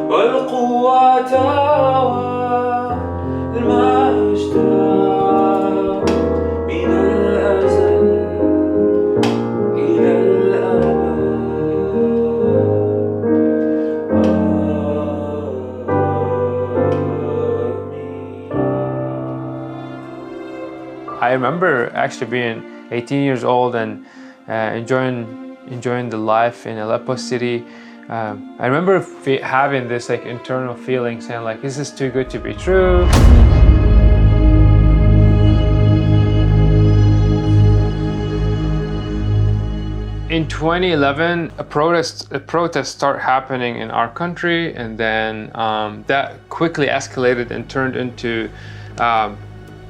والقوة والمجد من الأزل إلى الأبد. I remember actually being 18 years old and enjoying the life in Aleppo city. I remember having this like internal feeling saying like, this is too good to be true. In 2011, a protest started happening in our country, and then that quickly escalated and turned into a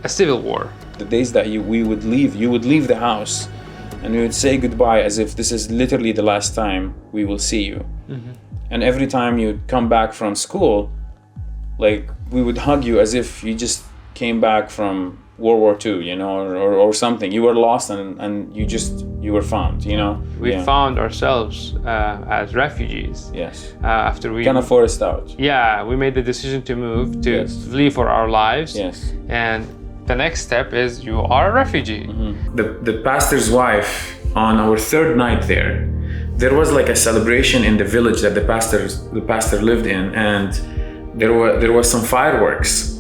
civil war. The days that you would leave the house and we would say goodbye as if this is literally the last time we will see you. Mm-hmm. And every time you'd come back from school, like we would hug you as if you just came back from World War II, you know, or something. You were lost and you were found, you know. We found ourselves as refugees. Yes. After we kind of forced out. Yeah, we made the decision to move, to flee for our lives. Yes. And the next step is you are a refugee. Mm-hmm. The pastor's wife, on our third night there was like a celebration in the village that the pastor lived in, and there was some fireworks.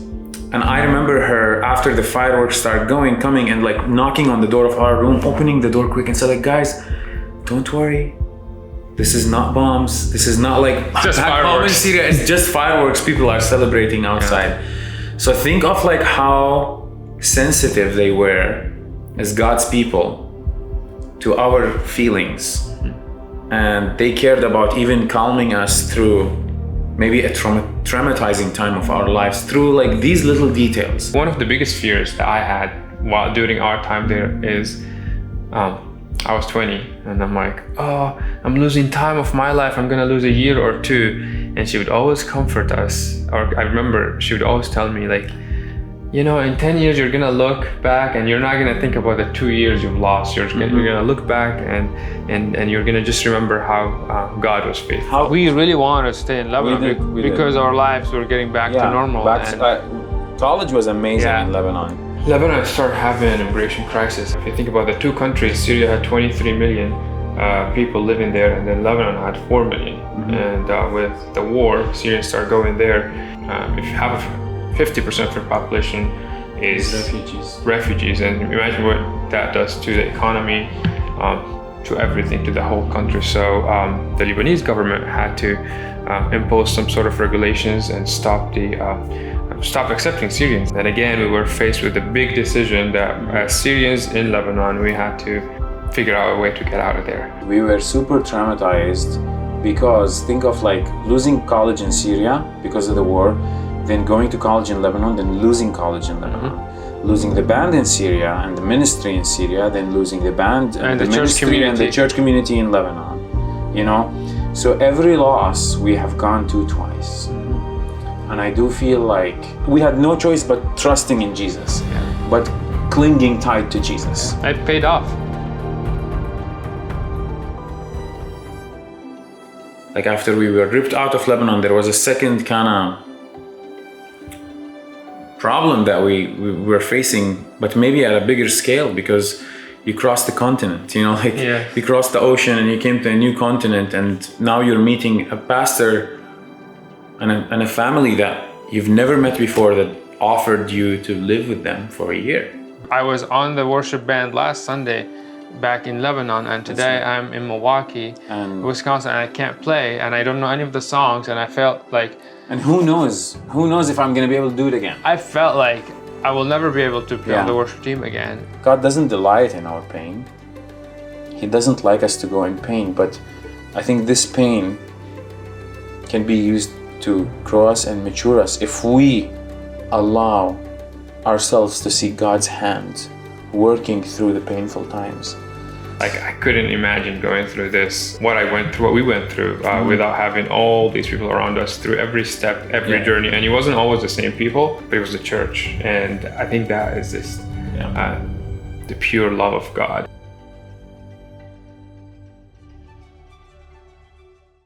And I remember her, after the fireworks started coming and like knocking on the door of our room, opening the door quick and said like, guys, don't worry. This is not bombs. This is not like just fireworks. In Syria. It's just fireworks. People are celebrating outside. Yeah. So think of like how sensitive they were as God's people to our feelings, and they cared about even calming us through maybe a traumatizing time of our lives through like these little details. One of the biggest fears that I had while during our time there is I was 20 and I'm like, oh, I'm losing time of my life, I'm gonna lose a year or two. And she would always comfort us, or I remember she would always tell me like, you know, in 10 years, you're gonna look back and you're not gonna think about the 2 years you've lost. You're gonna look back and you're gonna just remember how God was faithful. We really wanted to stay in Lebanon because our lives were getting back to normal. College was amazing in Lebanon. Lebanon started having an immigration crisis. If you think about the two countries, Syria had 23 million people living there, and then Lebanon had 4 million. And with the war, Syrians started going there. If you have 50% of the population is refugees, and imagine what that does to the economy, to everything, to the whole country. So the Lebanese government had to impose some sort of regulations and stop accepting Syrians. And again, we were faced with a big decision that as Syrians in Lebanon, we had to figure out a way to get out of there. We were super traumatized because think of like losing college in Syria because of the war, then going to college in Lebanon, then losing college in Lebanon, losing the band in Syria and the ministry in Syria, then losing the band and the church community and the church community in Lebanon. You know, so every loss we have gone to twice, and I do feel like we had no choice but trusting in Jesus, but clinging tight to Jesus. It paid off. Like after we were ripped out of Lebanon, there was a second kind of problem that we were facing, but maybe at a bigger scale, because you crossed the continent, you know, like you crossed the ocean and you came to a new continent, and now you're meeting a pastor and a family that you've never met before that offered you to live with them for a year. I was on the worship band last Sunday back in Lebanon, and today I'm in Milwaukee, Wisconsin, and I can't play, and I don't know any of the songs, and I felt like... And who knows if I'm gonna be able to do it again. I felt like I will never be able to play on the worship team again. God doesn't delight in our pain. He doesn't like us to go in pain, but I think this pain can be used to grow us and mature us if we allow ourselves to see God's hand working through the painful times. Like I couldn't imagine going through this, what we went through, without having all these people around us through every step, every journey. And it wasn't always the same people, but it was the church. And I think that is just the pure love of God.